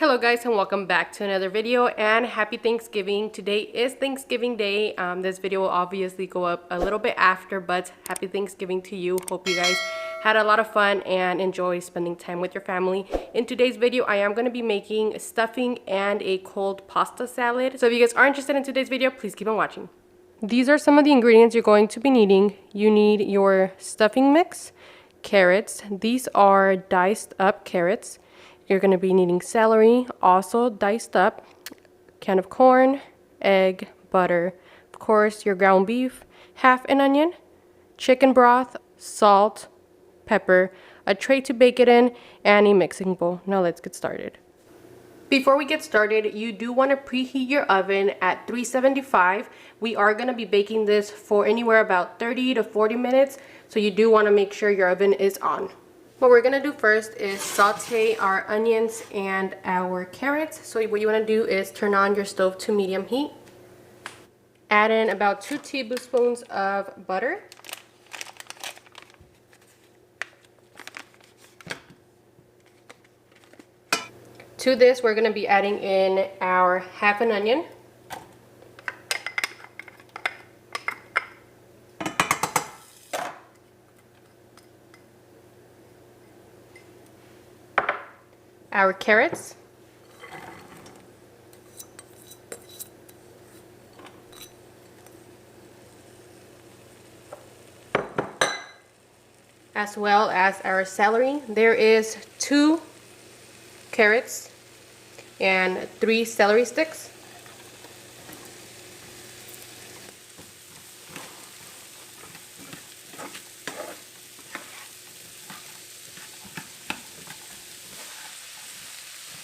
Hello guys, and welcome back to another video, and happy Thanksgiving. Today is Thanksgiving Day. This video will obviously go up a little bit after, but happy Thanksgiving to you. Hope you guys had a lot of fun and enjoy spending time with your family. In today's video, I am going to be making stuffing and a cold pasta salad. So if you guys are interested in today's video, please keep on watching. These are some of the ingredients you're going to be needing. You need your stuffing mix, carrots. These are diced up carrots. You're going to be needing celery, also diced up, can of corn, egg, butter, of course your ground beef, half an onion, chicken broth, salt, pepper, a tray to bake it in, and a mixing bowl. Now let's get started. Before we get started, you do want to preheat your oven at 375. We are going to be baking this for anywhere about 30 to 40 minutes, so you do want to make sure your oven is on. What we're going to do first is saute our onions and our carrots. So what you want to do is turn on your stove to medium heat. Add in about 2 tablespoons of butter. To this, we're going to be adding in our half an onion. Our carrots, as well as our celery. There is 2 carrots and 3 celery sticks.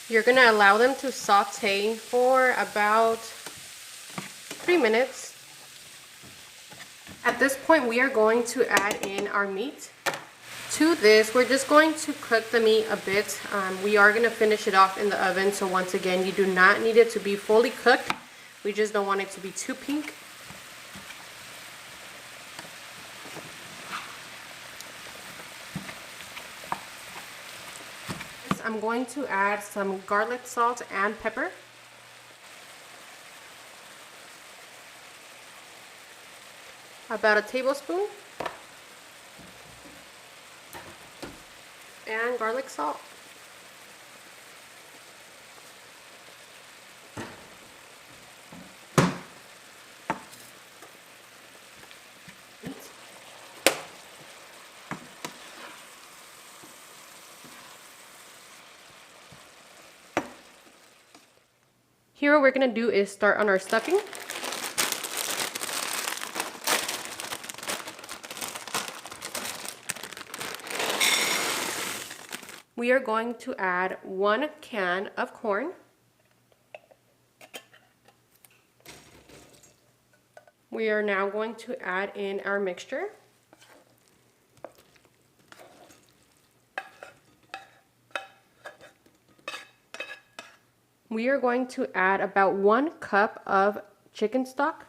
You're going to allow them to saute for about 3 minutes. At this point, we are going to add in our meat. To this, we're just going to cook the meat a bit. We are going to finish it off in the oven, so once again, you do not need it to be fully cooked. We just don't want it to be too pink. I'm going to add some garlic salt and pepper. About a tablespoon. And garlic salt. Here what we're going to do is start on our stuffing. We are going to add 1 can of corn. We are now going to add in our mixture. We are going to add about 1 cup of chicken stock.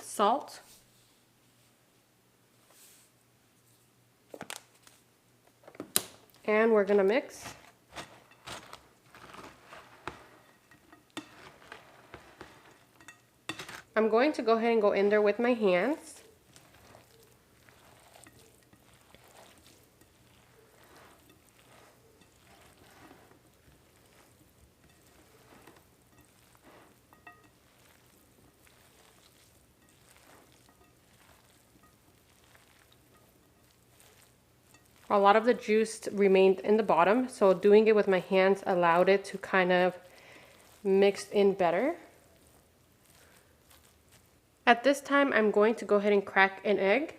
Salt. And we're going to mix. I'm going to go ahead and go in there with my hands. A lot of the juice remained in the bottom, so doing it with my hands allowed it to kind of mix in better. At this time, I'm going to go ahead and crack an egg.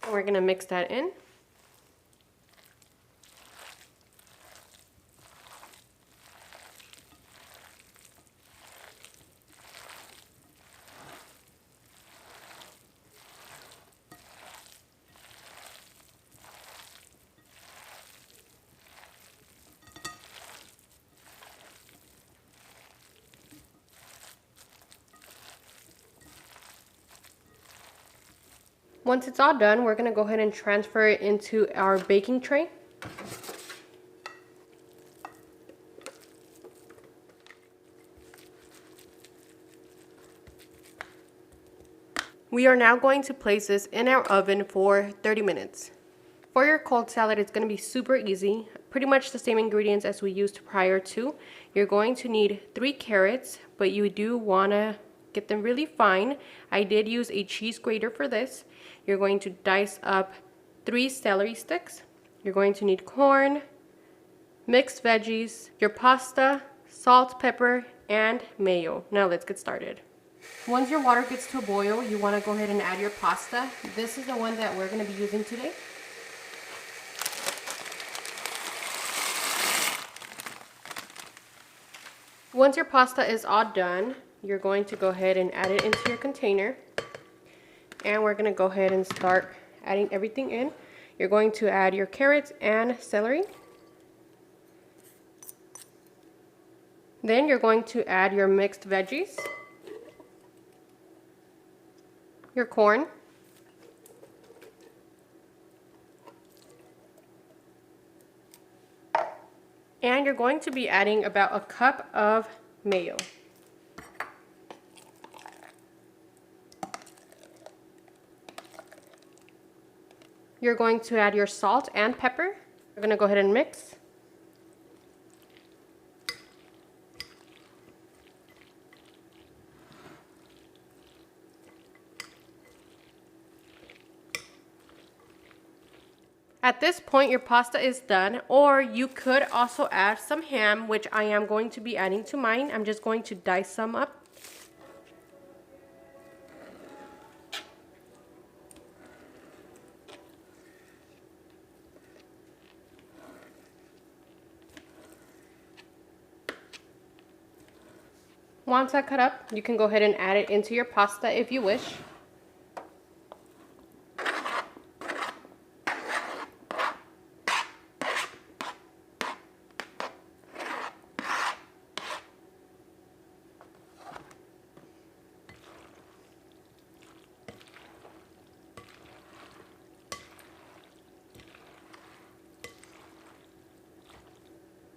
And we're going to mix that in. Once it's all done, we're gonna go ahead and transfer it into our baking tray. We are now going to place this in our oven for 30 minutes. For your cold salad, it's going to be super easy. Pretty much the same ingredients as we used prior to. You're going to need 3 carrots, but you do want to get them really fine. I did use a cheese grater for this. You're going to dice up 3 celery sticks. You're going to need corn, mixed veggies, your pasta, salt, pepper, and mayo. Now let's get started. Once your water gets to a boil, you want to go ahead and add your pasta. This is the one that we're going to be using today. Once your pasta is all done, you're going to go ahead and add it into your container. And we're going to go ahead and start adding everything in. You're going to add your carrots and celery. Then you're going to add your mixed veggies, your corn, and you're going to be adding about a cup of mayo. You're going to add your salt and pepper. We're going to go ahead and mix. At this point, your pasta is done, or you could also add some ham, which I am going to be adding to mine. I'm just going to dice some up. Once I cut up, you can go ahead and add it into your pasta if you wish.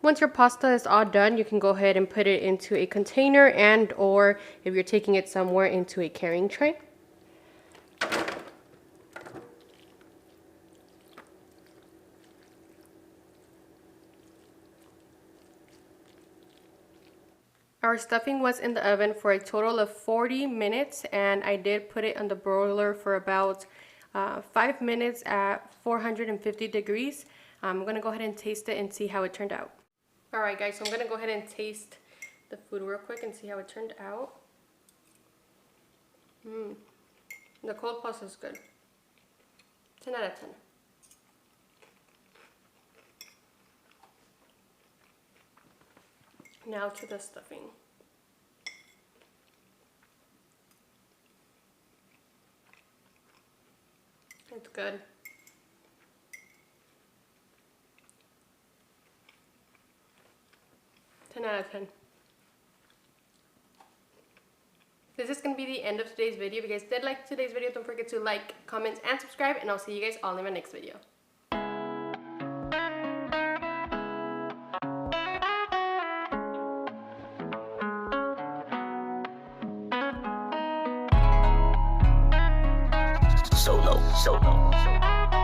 Once your pasta is all done, you can go ahead and put it into a container and or if you're taking it somewhere, into a carrying tray. Our stuffing was in the oven for a total of 40 minutes and I did put it on the broiler for about 5 minutes at 450 degrees. I'm going to go ahead and taste it and see how it turned out. Alright guys, so I'm going to go ahead and taste the food real quick and see how it turned out. The cold pasta is good. 10 out of 10. Now to the stuffing. It's good. Out of 10. This is going to be the end of today's video. If you guys did like today's video, don't forget to like, comment, and subscribe, and I'll see you guys all in my next video. Solo.